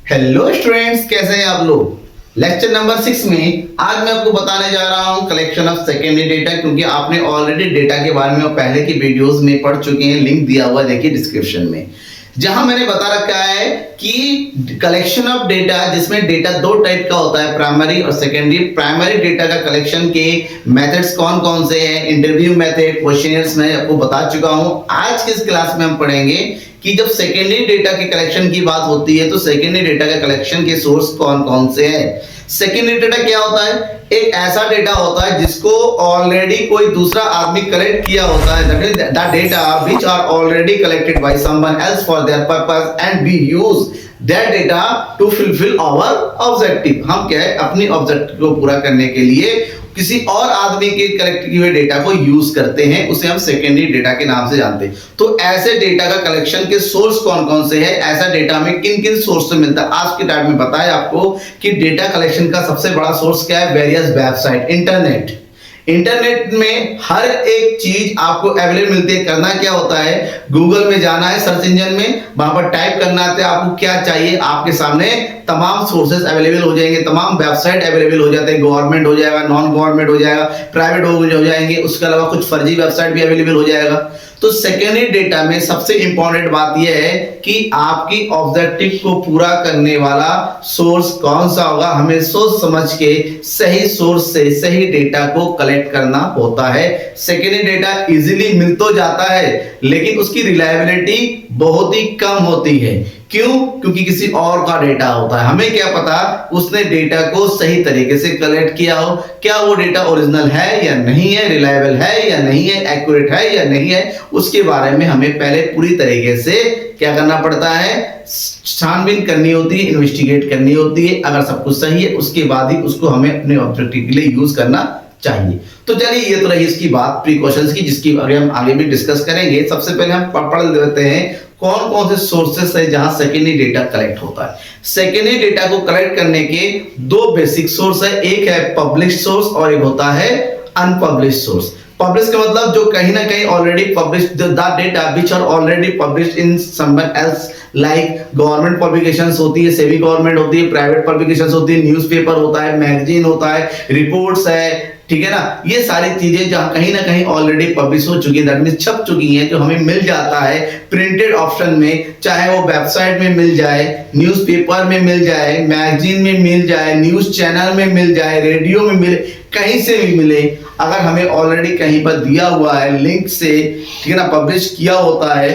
Hello students, कैसे हैं आप लोग। लेक्चर नंबर 6 में आज मैं आपको बताने जा रहा हूं कलेक्शन ऑफ सेकेंडरी डेटा, क्योंकि आपने ऑलरेडी डेटा के बारे में पहले की वीडियोस में पढ़ चुके हैं। लिंक दिया हुआ है, देखिए डिस्क्रिप्शन में, जहां मैंने बता रखा है कि कलेक्शन ऑफ डेटा, जिसमें डेटा दो टाइप का होता है, प्राइमरी और सेकेंडरी। प्राइमरी डेटा का कलेक्शन के मेथड्स कौन कौन से हैं, इंटरव्यू मेथड, क्वेश्चनर्स मैं आपको बता चुका हूं। आज की इस क्लास में हम पढ़ेंगे कि जब सेकेंडरी डेटा के कलेक्शन की बात होती है तो सेकेंडरी डेटा के कलेक्शन के सोर्स कौन कौन से हैं। सेकेंडरी डेटा क्या होता है? एक ऐसा डेटा होता है जिसको ऑलरेडी कोई दूसरा आदमी कलेक्ट किया होता है, that is the data which are already collected by someone else for their purpose and we use that data to fulfil our objective. हम क्या है, अपनी ऑब्जेक्टिव को पूरा करने के लिए किसी और आदमी के कलेक्ट किए हुए डेटा को यूज करते हैं, उसे हम सेकेंडरी डेटा के नाम से जानते हैं। तो ऐसे डेटा का कलेक्शन के सोर्स कौन कौन से हैं, ऐसा डेटा हमें किन किन सोर्स से मिलता है। आज के टाइम में बताया आपको कि डेटा कलेक्शन का सबसे बड़ा सोर्स क्या है, वेरियस वेबसाइट, इंटरनेट। इंटरनेट में हर एक चीज आपको अवेलेबल मिलती है। करना क्या होता है, गूगल में जाना है, सर्च इंजन में, वहां पर टाइप करना है आपको क्या चाहिए, आपके सामने तमाम सोर्सेस अवेलेबल हो जाएंगे, तमाम वेबसाइट अवेलेबल हो जाते हैं। गवर्नमेंट हो जाएगा, नॉन गवर्नमेंट हो जाएगा, प्राइवेट हो जाएंगे, उसके अलावा कुछ फर्जी वेबसाइट भी अवेलेबल हो जाएगा। तो सेकेंडरी डेटा में सबसे इंपॉर्टेंट बात यह है कि आपकी ऑब्जेक्टिव को पूरा करने वाला सोर्स कौन सा होगा। हमें सोच समझ के सही सोर्स से सही डेटा को कलेक्ट करना होता है। सेकेंडरी डेटा इजीली मिल तो जाता है, लेकिन उसकी रिलायबिलिटी बहुत ही कम होती है। क्यों? क्योंकि किसी और का डेटा होता है। हमें क्या पता उसने डेटा को सही तरीके से कलेक्ट किया हो, क्या वो डेटा ओरिजिनल है या नहीं है, रिलायबल है या नहीं है, एक्यूरेट है या नहीं है, उसके बारे में हमें पहले पूरी तरीके से क्या करना पड़ता है, छानबीन करनी होती है, इन्वेस्टिगेट करनी होती है। अगर सब कुछ सही है उसके बाद ही उसको हमें अपने ऑब्जेक्टिव के लिए यूज करना चाहिए। तो चलिए, ये तो रही इसकी बात प्रिकॉशंस की, जिसकी अगर हम आगे भी डिस्कस करेंगे। सबसे पहले हम पढ़ लेते हैं कौन कौन से सोर्सेस है जहां सेकेंडरी डेटा कलेक्ट होता है। सेकेंडरी डेटा को कलेक्ट करने के दो बेसिक सोर्स है, एक है पब्लिश सोर्स और एक होता है अनपब्लिश सोर्स। पब्लिश का मतलब जो कहीं ना कहीं already published the data which are already published in someone else, like government publications होती है, सेमी गवर्नमेंट होती है, प्राइवेट पब्लिकेशंस होती है, न्यूज़पेपर होता है, मैगजीन होता है, रिपोर्ट्स है, ठीक है ना। ये सारी चीजें जहां कहीं ना कहीं ऑलरेडी पब्लिश हो चुकी है, दैट मींस छप चुकी हैं, जो हमें मिल जाता है प्रिंटेड ऑप्शन में, चाहे वो वेबसाइट में मिल जाए, न्यूज़पेपर में मिल जाए, मैगजीन में मिल जाए, न्यूज चैनल में मिल जाए, रेडियो में मिले, कहीं से भी मिले। अगर हमें ऑलरेडी कहीं पर दिया हुआ है लिंक से, ठीक है ना, पब्लिश किया होता है,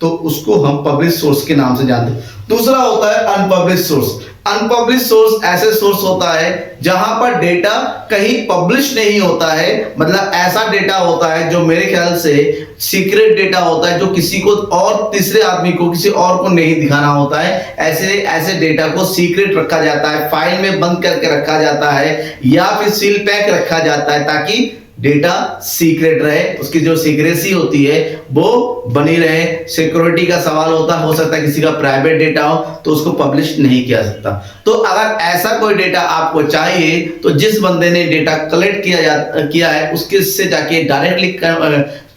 तो उसको हम पब्लिश सोर्स के नाम से जानते हैं। दूसरा होता है अनपब्लिश सोर्स। अनपब्लिश सोर्स ऐसे सोर्स होता है जहां पर डेटा कहीं पब्लिश नहीं होता है, मतलब ऐसा डेटा होता है जो मेरे ख्याल से सीक्रेट डेटा होता है, जो किसी को और तीसरे आदमी को, किसी और को नहीं दिखाना होता है। ऐसे डेटा को सीक्रेट रखा जाता है, फाइल में बंद करके रखा जाता है, या फिर सील पैक रखा जाता है, ताकि डेटा सीक्रेट रहे, उसकी जो सीक्रेसी होती है वो बनी रहे। सिक्योरिटी का सवाल होता है, हो सकता है किसी का प्राइवेट डेटा हो तो उसको पब्लिश नहीं किया सकता। तो अगर ऐसा कोई डेटा आपको चाहिए तो जिस बंदे ने डेटा कलेक्ट किया है उसके से जाके डायरेक्टली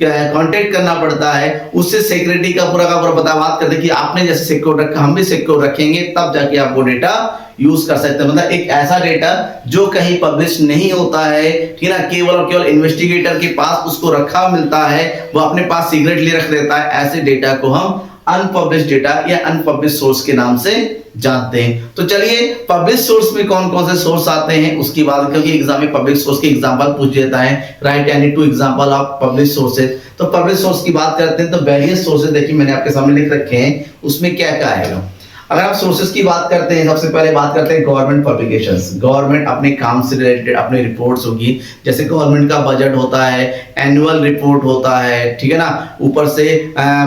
कांटेक्ट करना पड़ता है, उससे सिक्योरिटी का पूरा बात करते कि आपने जैसे सिक्योर रखा हम भी सिक्योर रखेंगे, तब जाके आप वो डेटा यूज कर सकते हैं। मतलब एक ऐसा डेटा जो कहीं पब्लिश नहीं होता है, ठीक है ना, केवल और केवल इन्वेस्टिगेटर के पास उसको रखा मिलता है, वो अपने पास सीक्रेटली रख देता है। ऐसे डेटा को हम अनपब्लिश डेटा या अनपब्लिश सोर्स के नाम से जानते हैं। तो चलिए, पब्लिश सोर्स में कौन कौन से सोर्स आते हैं उसकी बात, क्योंकि एग्जाम में पब्लिक सोर्स के एग्जांपल पूछ देता है, right any two example of publish sources. तो पब्लिश सोर्स की बात करते हैं तो वेरियस सोर्सेज देखिए मैंने आपके सामने लिख रखे हैं, उसमें क्या क्या आएगा। अगर आप सोर्सेज की बात करते हैं, सबसे पहले बात करते हैं गवर्नमेंट पब्लिकेशंस। गवर्नमेंट अपने काम से रिलेटेड अपने रिपोर्ट्स होगी, जैसे गवर्नमेंट का बजट होता है, एनुअल रिपोर्ट होता है, ठीक है ना, ऊपर से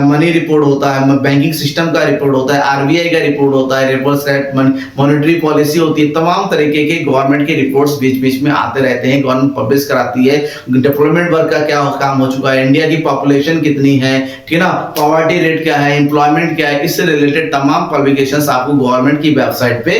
मनी रिपोर्ट होता है, बैंकिंग सिस्टम का रिपोर्ट होता है, आरबीआई का रिपोर्ट होता है, रिवर्स रेट मॉनेटरी पॉलिसी होती है, तमाम तरीके के गवर्नमेंट के रिपोर्ट्स बीच बीच में आते रहते हैं, गवर्नमेंट पब्लिश कराती है। डेवलपमेंट वर्क का क्या काम हो चुका है, इंडिया की पॉपुलेशन कितनी है, ठीक है ना, पॉवर्टी रेट क्या है, एम्प्लॉयमेंट क्या है, इससे रिलेटेड तमाम पब्लिकेशन आपको गवर्नमेंट की वेबसाइट पे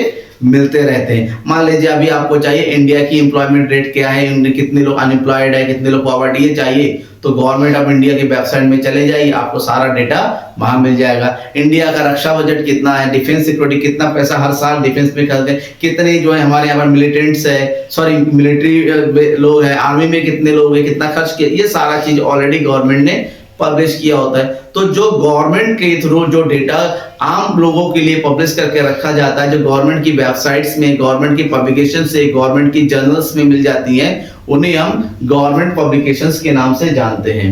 मिलते रहते हैं। मान लीजिए अभी आपको चाहिए इंडिया की एम्प्लॉयमेंट रेट क्या है, कितने लोग अनएम्प्लॉयड है, कितने लोग पॉवर्टी है चाहिए, तो गवर्नमेंट ऑफ इंडिया की वेबसाइट में चले जाइए, आपको सारा डेटा वहां मिल जाएगा। इंडिया का रक्षा बजट कितना है, डिफेंस सिक्योरिटी कितना पैसा हर साल डिफेंस में खर्चते हैं, कितने जो है हमारे यहाँ पर मिलिटेंट्स है, सॉरी मिलिट्री लोग हैं, आर्मी में कितने लोग हैं, कितना खर्च किया, ये सारा चीज ऑलरेडी गवर्नमेंट ने पब्लिश किया होता है। तो जो गवर्नमेंट के थ्रू जो डेटा आम लोगों के लिए पब्लिश करके रखा जाता है, जो गवर्नमेंट की वेबसाइट्स में, गवर्नमेंट की पब्लिकेशन से, गवर्नमेंट की जर्नल्स में मिल जाती हैं, उन्हें हम गवर्नमेंट पब्लिकेशंस के नाम से जानते हैं।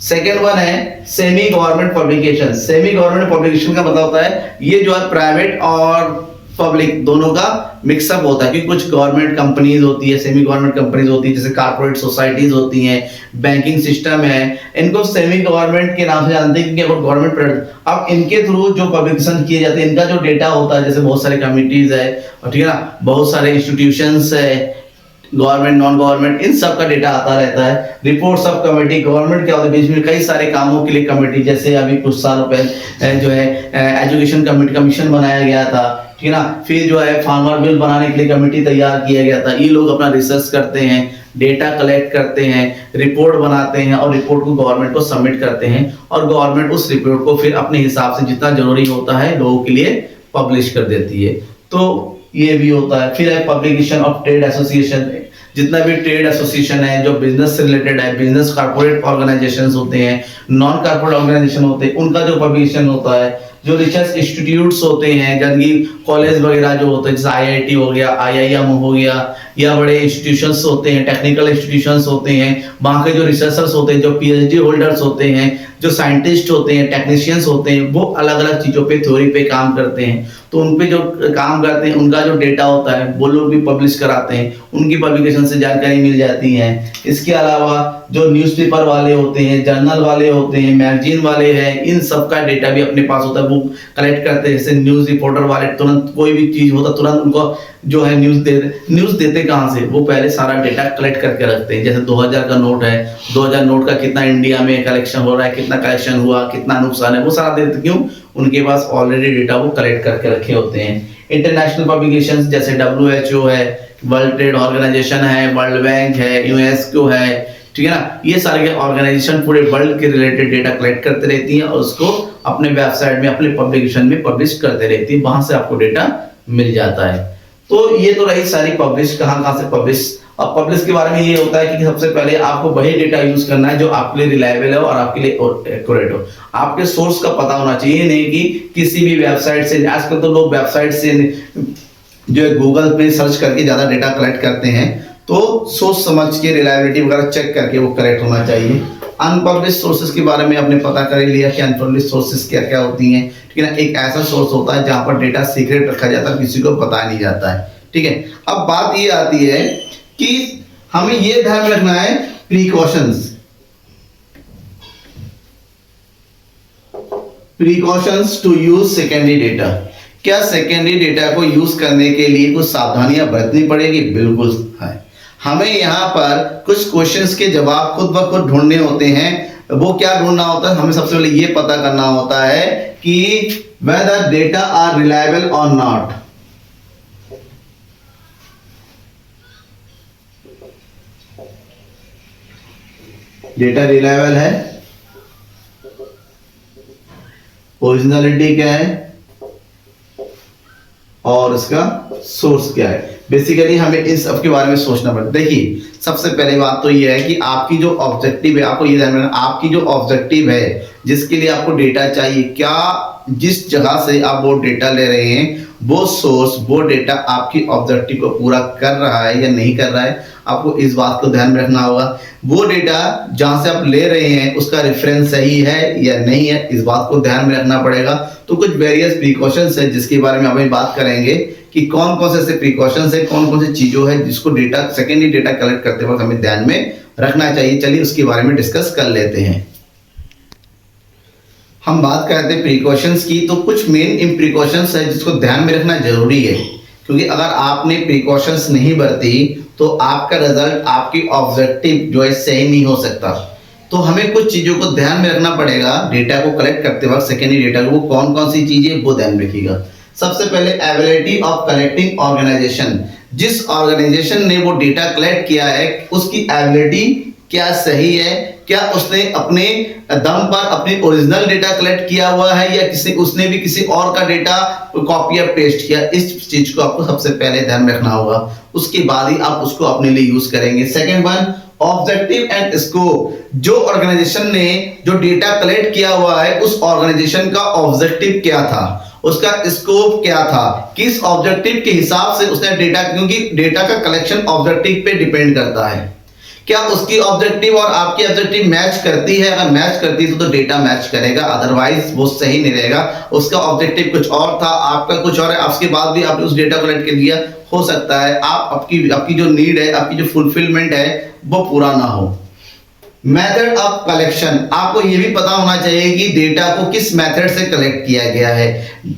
सेकेंड वन है semi government publication. Semi government publication का मतलब होता है ये जो है प्राइवेट और पब्लिक दोनों का मिक्सअप होता है, क्योंकि कुछ गवर्नमेंट कंपनीज होती है, सेमी गवर्नमेंट कंपनीज होती है, जैसे कारपोरेट सोसाइटीज होती हैं, बैंकिंग सिस्टम है, इनको सेमी गवर्नमेंट के नाम से जानते हैं, क्योंकि गवर्नमेंट अब इनके थ्रू जो पब्लिकेशन किए जाते हैं, इनका जो डेटा होता है, जैसे बहुत सारे कमिटीज है, और ठीक है ना, बहुत सारे इंस्टीट्यूशंस है, गवर्नमेंट नॉन गवर्नमेंट, इन सब का डेटा आता रहता है। रिपोर्ट्स ऑफ कमेटी, गवर्नमेंट क्या होता है, बीच में कई सारे कामों के लिए कमेटी, जैसे अभी कुछ सालों पहले जो है एजुकेशन कमेटी कमीशन बनाया गया था, ठीक है ना, फिर जो है फार्मर बिल बनाने के लिए कमेटी तैयार किया गया था। ये लोग अपना रिसर्च करते हैं, डेटा कलेक्ट करते हैं, रिपोर्ट बनाते हैं और रिपोर्ट को गवर्नमेंट को सबमिट करते हैं, और गवर्नमेंट उस रिपोर्ट को फिर अपने हिसाब से जितना जरूरी होता है लोगों के लिए पब्लिश कर देती है। तो ये भी होता है। फिर है पब्लिकेशन ऑफ ट्रेड एसोसिएशन, जितना भी ट्रेड एसोसिएशन है जो बिजनेस से रिलेटेड है, बिजनेस कॉर्पोरेट ऑर्गेनाइजेशंस होते हैं, नॉन कॉर्पोरेट ऑर्गेनाइजेशन होते हैं, उनका जो पब्लिकेशन होता है, जो रिसर्च इंस्टीट्यूट्स होते हैं, जंगी कॉलेज वगैरह जो होते हैं, जैसे आईआईटी हो गया, आईआईएम हो गया, या बड़े इंस्टीट्यूशंस होते हैं, टेक्निकल इंस्टीट्यूशंस होते हैं, वहाँ के जो रिसर्चर्स होते हैं, जो पीएचडी होल्डर्स होते हैं, जो साइंटिस्ट होते हैं, टेक्नीशियंस होते हैं, वो अलग अलग चीजों पे, थ्योरी पे काम करते हैं। तो उन पे जो काम करते हैं, उनका जो डेटा होता है वो लोग भी पब्लिश कराते हैं, उनकी पब्लिकेशन से जानकारी मिल जाती है। इसके अलावा जो न्यूज़पेपर वाले होते हैं, जर्नल वाले होते हैं, मैगजीन वाले हैं, इन सब का डेटा भी अपने पास होता है, वो कलेक्ट करते हैं। जैसे न्यूज रिपोर्टर वाले तुरंत कोई भी चीज होता तुरंत उनको जो है न्यूज देते कहाँ से, वो पहले सारा डेटा कलेक्ट करके रखते हैं। जैसे 2000 का नोट है, 2000 नोट का कितना इंडिया में कलेक्शन हो रहा है, कितना कलेक्शन हुआ, कितना नुकसान है, वो सारा देते क्यों, उनके पास ऑलरेडी डेटा वो कलेक्ट करके रखे होते हैं। इंटरनेशनल पब्लिकेशंस जैसे WHO है, वर्ल्ड ट्रेड ऑर्गेनाइजेशन है, वर्ल्ड बैंक है, यूनेस्को है, ठीक है ना, ये सारे ऑर्गेनाइजेशन पूरे वर्ल्ड के रिलेटेड डेटा कलेक्ट करते रहती हैं और उसको अपने वेबसाइट में, अपने पब्लिकेशन में पब्लिश करते रहती है, वहां से आपको डेटा मिल जाता है। तो ये तो रही सारी पब्लिश, कहाँ से पब्लिश। अब पब्लिश के बारे में ये होता है कि सबसे पहले आपको वही डेटा यूज करना है जो आपके लिए रिलायबल हो और आपके लिए एक्यूरेट हो। आपके सोर्स का पता होना चाहिए, नहीं कि किसी भी वेबसाइट से, आजकल तो लोग वेबसाइट से जो है गूगल पे सर्च करके ज्यादा डेटा कलेक्ट करते हैं, तो सोच समझ के रिलायबिलिटी वगैरह चेक करके वो करेक्ट होना चाहिए। अनपब्लिश सोर्सेज के बारे में आपने पता कर लिया कि अनपब्लिश सोर्सेज क्या क्या होती हैं, ठीक है ना। एक ऐसा सोर्स होता है जहां पर डेटा सीक्रेट रखा जाता है, किसी को पता नहीं जाता है, ठीक है। अब बात ये आती है कि हमें ये ध्यान रखना है precautions to use secondary data. क्या सेकेंडरी डेटा को यूज करने के लिए कुछ सावधानियां बरतनी पड़ेगी? बिल्कुल है। हमें यहाँ पर कुछ क्वेश्चंस के जवाब खुद ब खुद ढूंढने होते हैं। वो क्या ढूंढना होता है, हमें सबसे पहले ये पता करना होता है कि whether data are reliable or not। Data reliable है, ओरिजिनलिटी क्या है और इसका सोर्स क्या है। बेसिकली हमें इन सब के बारे में सोचना पड़ता है। देखिए, सबसे पहले बात तो ये है कि आपकी जो ऑब्जेक्टिव है, आपको ये ध्यान रखना, आपकी जो ऑब्जेक्टिव है जिसके लिए आपको डेटा चाहिए, क्या जिस जगह से आप वो डेटा ले रहे हैं वो सोर्स, वो डेटा आपकी ऑब्जेक्टिव को पूरा कर रहा है या नहीं कर रहा है, आपको इस बात को ध्यान में रखना होगा। वो डेटा जहां से आप ले रहे हैं उसका रेफरेंस सही है या नहीं है, इस बात को ध्यान में रखना पड़ेगा। तो कुछ वेरियस प्रिकॉशंस है जिसके बारे में हम बात करेंगे कि कौन कौन से ऐसे प्रिकॉशंस है, कौन कौन सी चीजों है जिसको डेटा, सेकेंडरी डेटा कलेक्ट करते वक्त हमें ध्यान में रखना चाहिए। चलिए उसके बारे में डिस्कस कर लेते हैं। हम बात करते हैं प्रिकॉशंस की, तो कुछ मेन प्रिकॉशंस है जिसको ध्यान में रखना जरूरी है, क्योंकि अगर आपने प्रिकॉशंस नहीं बरती तो आपका रिजल्ट, आपकी ऑब्जेक्टिव जो है सही नहीं हो सकता। तो हमें कुछ चीजों को ध्यान में रखना पड़ेगा डेटा को कलेक्ट करते वक्त, सेकेंडरी डेटा को, वो कौन कौन सी चीजें वो ध्यान रखिएगा। सबसे पहले एबिलिटी ऑफ कलेक्टिंग ऑर्गेनाइजेशन, जिस ऑर्गेनाइजेशन ने वो डेटा कलेक्ट किया है उसकी एबिलिटी क्या सही है, क्या उसने अपने दम पर अपनी ओरिजिनल डेटा कलेक्ट किया हुआ है या उसने भी किसी और का डेटा कॉपी या पेस्ट किया। इस चीज को आपको सबसे पहले ध्यान रखना होगा, उसके बाद ही आप उसको अपने लिए यूज करेंगे। Second one, objective and scope. जो ऑर्गेनाइजेशन ने जो डेटा कलेक्ट किया हुआ है उस ऑर्गेनाइजेशन का ऑब्जेक्टिव क्या था, उसका स्कोप क्या था, किस ऑब्जेक्टिव के हिसाब से उसने डेटा, क्योंकि डेटा का कलेक्शन ऑब्जेक्टिव पे डिपेंड करता है। क्या उसकी ऑब्जेक्टिव और आपकी ऑब्जेक्टिव मैच करती है? अगर मैच करती है तो डेटा मैच करेगा, अदरवाइज वो सही नहीं रहेगा। उसका ऑब्जेक्टिव कुछ और था, आपका कुछ और है, उसके बाद भी आपने उस डेटा कलेक्ट कर लिया, हो सकता है आपकी जो नीड है, आपकी जो फुलफिलमेंट है वो पूरा ना हो। मेथड ऑफ कलेक्शन, आपको यह भी पता होना चाहिए कि डेटा को किस मेथड से कलेक्ट किया गया है।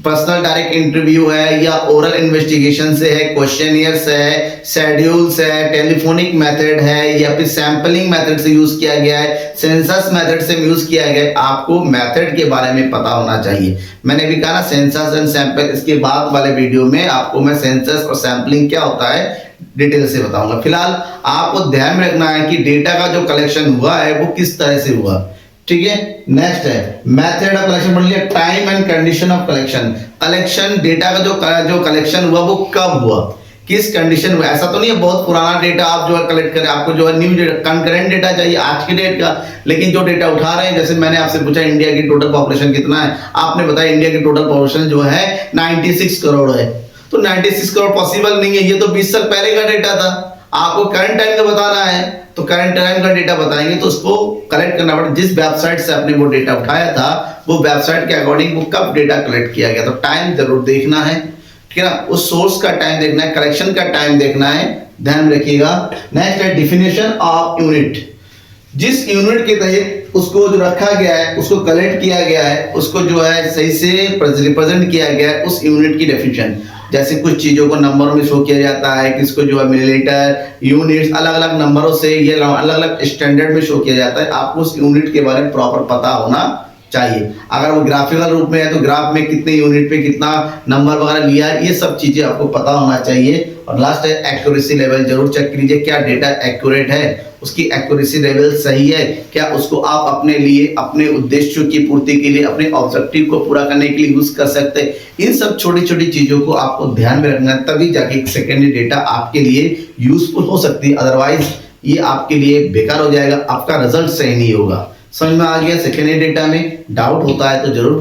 पर्सनल डायरेक्ट इंटरव्यू है या ओरल इन्वेस्टिगेशन से है, क्वेश्चनियर्स है, शेड्यूल्स है, टेलीफोनिक मेथड है या फिर सैंपलिंग मेथड से यूज किया गया है, सेंसस मेथड से यूज किया गया है। आपको मेथड के बारे में पता होना चाहिए। मैंने भी कहा ना सेंसस एंड सैंपल, इसके बाद वाले वीडियो में आपको मैं सेंसस और सैंपलिंग क्या होता है डिटेल से बताऊंगा। फिलहाल आपको ध्यान में रखना है कि डेटा का जो कलेक्शन हुआ है वो किस तरह से हुआ, ठीक है। नेक्स्ट है मेथड ऑफ कलेक्शन, बोलिए time and condition of collection. Collection data का जो कलेक्शन हुआ वो कब हुआ, किस कंडीशन में। ऐसा तो नहीं है बहुत पुराना डेटा आप जो है कलेक्ट करें, आपको जो है न्यू कंकरेंट डेटा चाहिए आज के डेट का। लेकिन जो डेटा उठा रहे हैं, जैसे मैंने आपसे पूछा इंडिया की टोटल पॉपुलेशन कितना है, आपने बताया इंडिया की टोटल पॉपुलेशन जो है 96 करोड़ है। तो 96 करोड़ पॉसिबल नहीं है, ये तो 20 साल पहले का डेटा था। आपको करंट टाइम का बताना है तो करंट टाइम का डेटा बताएंगे, तो उसको कलेक्ट करना पड़ेगा। जिस वेबसाइट से आपने वो डेटा उठाया था वो वेबसाइट के अकॉर्डिंग वो कब डेटा कलेक्ट किया गया, तो टाइम जरूर देखना है, ठीक है ना। उस सोर्स का टाइम देखना है, कलेक्शन का टाइम देखना है, ध्यान रखिएगा। नेक्स्ट है डिफिनेशन ऑफ यूनिट। जिस यूनिट के तहत उसको जो रखा गया है, उसको कलेक्ट किया गया है, उसको जो है सही से रिप्रेजेंट किया गया है, उस यूनिट की डेफिनेशन। जैसे कुछ चीजों को नंबरों में शो किया जाता है, किसको जो है मिलीलीटर, यूनिट्स, अलग अलग नंबरों से, ये अलग अलग स्टैंडर्ड में शो किया जाता है। आपको उस यूनिट के बारे में प्रॉपर पता होना चाहिए। अगर वो ग्राफिकल रूप में है तो ग्राफ में कितने यूनिट पे कितना नंबर वगैरह लिया है, ये सब चीजें आपको पता होना चाहिए। और लास्ट है एक्यूरेसी लेवल, जरूर चेक कीजिए क्या डेटा एक्यूरेट है, उसकी एक्यूरेसी लेवल सही है, क्या उसको आप अपने लिए, अपने उद्देश्यों की पूर्ति के लिए, अपने ऑब्जेक्टिव को पूरा करने के लिए यूज कर सकते हैं। इन सब छोटी छोटी चीजों को आपको ध्यान में रखना है, तभी जाके सेकेंडरी डेटा आपके लिए यूजफुल हो सकती है, अदरवाइज ये आपके लिए बेकार हो जाएगा, आपका रिजल्ट सही नहीं होगा। समझ में आ गया। सेकेंडरी डेटा में डाउट होता है तो जरूर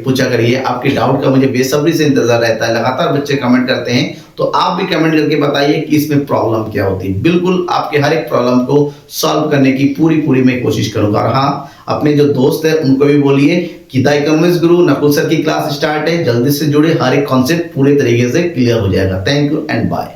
पूछा करिए, आपके डाउट का मुझे बेसब्री से इंतजार रहता है। लगातार बच्चे कमेंट करते हैं तो आप भी कमेंट करके बताइए कि इसमें प्रॉब्लम क्या होती है। बिल्कुल आपके हर एक प्रॉब्लम को सॉल्व करने की पूरी मैं कोशिश करूंगा। और हाँ, अपने जो दोस्त है उनको भी बोलिए कि the economics Guru Nakul sir की क्लास स्टार्ट है, जल्दी से जुड़े, हर एक कॉन्सेप्ट पूरे तरीके से क्लियर हो जाएगा। Thank you and bye.